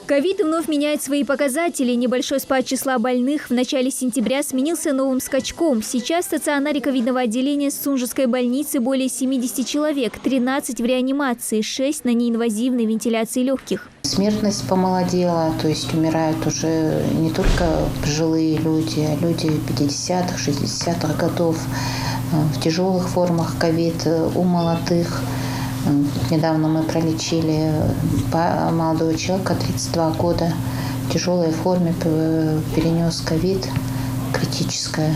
Ковид вновь меняет свои показатели. Небольшой спад числа больных в начале сентября сменился новым скачком. Сейчас в стационаре ковидного отделения Сунжской больницы более 70 человек, 13 в реанимации, 6 на неинвазивной вентиляции легких. Смертность помолодела, то есть умирают уже не только пожилые люди, а люди 50-х, 60-х годов в тяжелых формах ковид, у молодых. Недавно мы пролечили молодого человека, 32 года, в тяжелой форме перенес ковид, критическое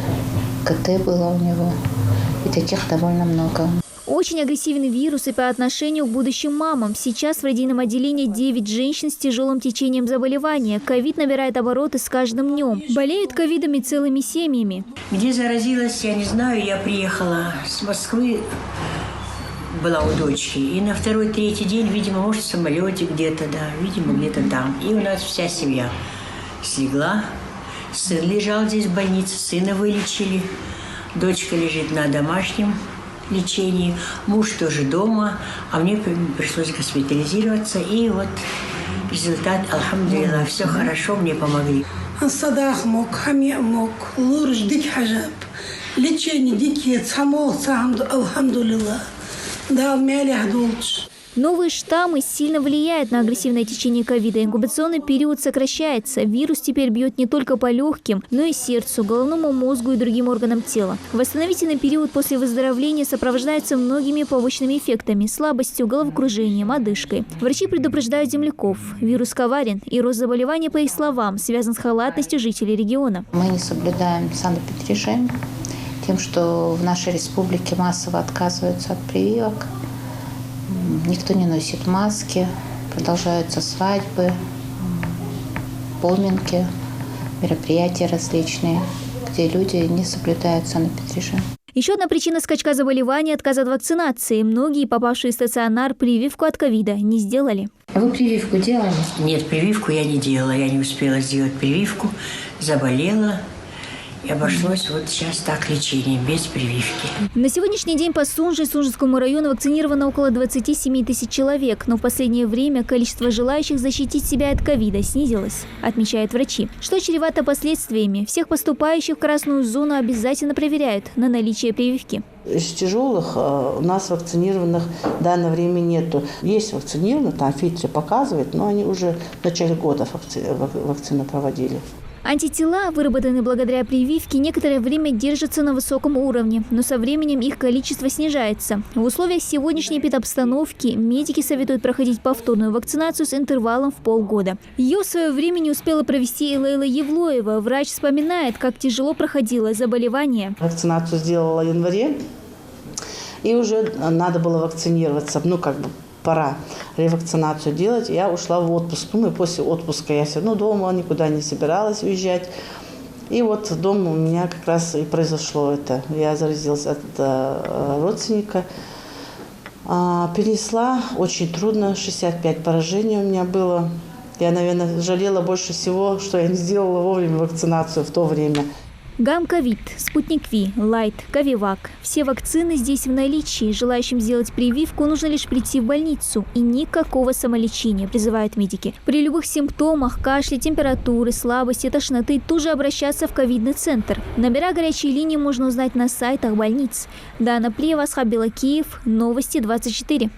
КТ было у него, и таких довольно много. Очень агрессивный вирус и по отношению к будущим мамам. Сейчас в родильном отделении 9 женщин с тяжелым течением заболевания. Ковид набирает обороты с каждым днем. Болеют ковидами целыми семьями. Где заразилась, я не знаю. Я приехала с Москвы, была у дочки. И на второй-третий день, видимо, может, в самолете где-то, да, видимо, где-то там. И у нас вся семья слегла. Сын лежал здесь в больнице, сына вылечили. Дочка лежит на домашнем лечении, муж тоже дома, а мне пришлось госпитализироваться. И вот результат, алхамдулилlah, все хорошо, мне помогли. Лечение детей, алхамдулилlah. Новые штаммы сильно влияют на агрессивное течение ковида. Инкубационный период сокращается. Вирус теперь бьет не только по легким, но и сердцу, головному мозгу и другим органам тела. Восстановительный период после выздоровления сопровождается многими побочными эффектами – слабостью, головокружением, одышкой. Врачи предупреждают земляков. Вирус коварен, и рост заболевания, по их словам, связан с халатностью жителей региона. Мы не соблюдаем санэпидрежим, тем, что в нашей республике массово отказываются от прививок. Никто не носит маски, продолжаются свадьбы, поминки, мероприятия различные, где люди не соблюдают санэпидрежим. Еще одна причина скачка заболеваний – отказ от вакцинации. Многие, попавшие в стационар, прививку от ковида не сделали. А вы прививку делали? Нет, прививку я не делала. Я не успела сделать прививку, заболела. И обошлось вот сейчас так лечением, без прививки. На сегодняшний день по Сунже и Сунжскому району вакцинировано около 27 тысяч человек. Но в последнее время количество желающих защитить себя от ковида снизилось, отмечают врачи. Что чревато последствиями. Всех поступающих в красную зону обязательно проверяют на наличие прививки. Из тяжелых у нас вакцинированных в данное время нету. Есть вакцинированные, там фильтры показывают, но они уже в начале года вакцину проводили. Антитела, выработанные благодаря прививке, некоторое время держатся на высоком уровне, но со временем их количество снижается. В условиях сегодняшней эпидобстановки медики советуют проходить повторную вакцинацию с интервалом в полгода. Ее в свое время не успела провести и Лейла Евлоева. Врач вспоминает, как тяжело проходило заболевание. Вакцинацию сделала в январе, и уже надо было вакцинироваться, пора ревакцинацию делать. Я ушла в отпуск. И после отпуска я все равно дома, никуда не собиралась уезжать. И вот дома у меня как раз и произошло это. Я заразилась от родственника. Перенесла очень трудно, 65 поражений у меня было. Я, наверное, жалела больше всего, что я не сделала вовремя вакцинацию в то время. Гамковид, Спутник Ви, Лайт, Ковивак. Все вакцины здесь в наличии. Желающим сделать прививку нужно лишь прийти в больницу. И никакого самолечения, призывают медики. При любых симптомах, кашле, температуры, слабости, тошноты тут же обращаться в ковидный центр. Номера горячей линии можно узнать на сайтах больниц. Дана Плиева, Асхаб Белакиев, Новости 24.